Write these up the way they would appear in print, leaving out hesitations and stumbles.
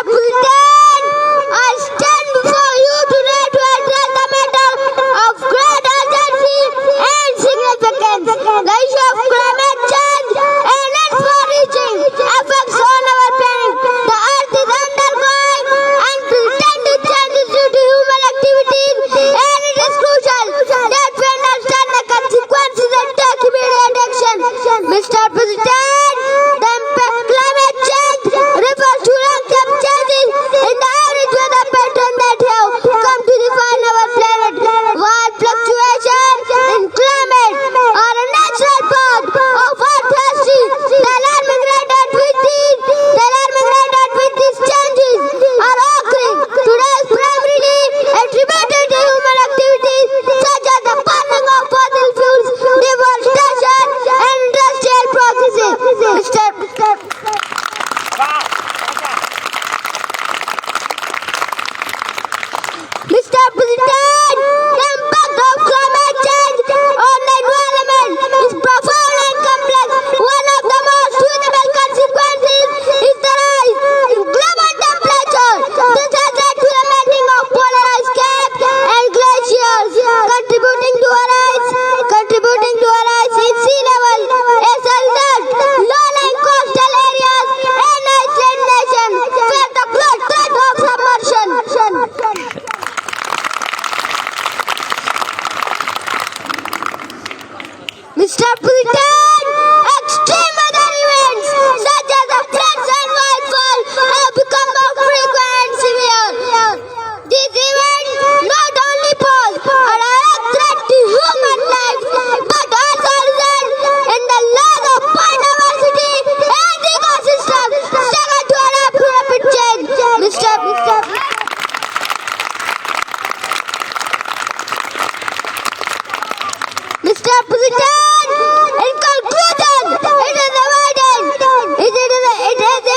President, I stand before you today to address the matter of great urgency and significance. The issue of climate change and its far-reaching effects on our planet. The Earth is undergoing unprecedented changes due to human activities, and it is crucial that we understand the consequences and take immediate action. Mr. President, the impact climate change refers to long-term changes in the average weather pattern that have come to define our planet. While fluctuations in climate are a natural part of Earth's history, the alarming rate at which these changes are occurring today is primarily attributed to human activities such as the burning of fossil fuels, deforestation, and industrial processes. Mr. President, the impact of climate change on the environment is profound and complex. One of the most visible consequences is the rise in global temperature. This has led to the melting of polar ice caps and glaciers, contributing to a rise in sea level. As a result, low-lying coastal areas and island nations face the close threat of submersion. Mr. President, extreme weather events such as the floods and wildfire have become more frequent and severe. These events not only pose a direct threat to human life, but also result in the loss of biodiversity and ecosystems struggle to adapt to rapid change. Mr. President, in conclusion, it is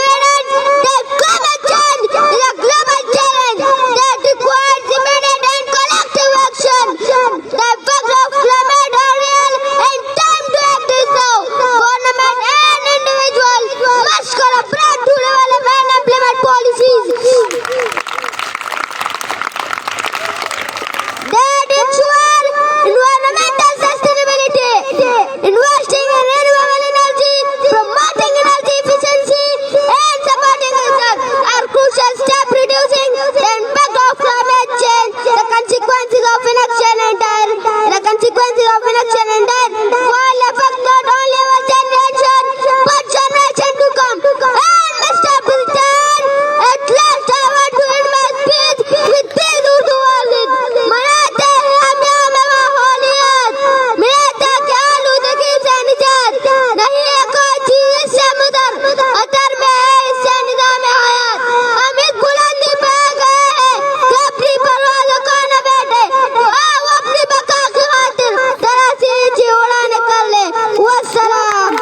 evident that climate change is a global challenge that requires immediate and collective action. The effects of climate are real and time to act is now. Government and individuals must collaborate to develop and implement policies that ensure environmental sustainability. Investing in renewable energy, promoting energy efficiency, and supporting research are crucial steps reducing the impact of climate change. The consequences of inaction will affect not only our generation but generation to come. And Mr. President, at last I want to end my speech with these Urdu words. मनाते हैं हम यहाँ में माहौलियत, मिलता क्या आलूदगी से निजात, नहीं है कोई चीज़ इससे मुदर, खतर में है इससे निज़ाम हयात। हम इस बुलंदी पे आ गए हैं कि अपनी परवाज़ों को न बैठे, आओ अपनी बका की खातिर जरा सी नीचे उड़ान कर ले। वस्सलाम।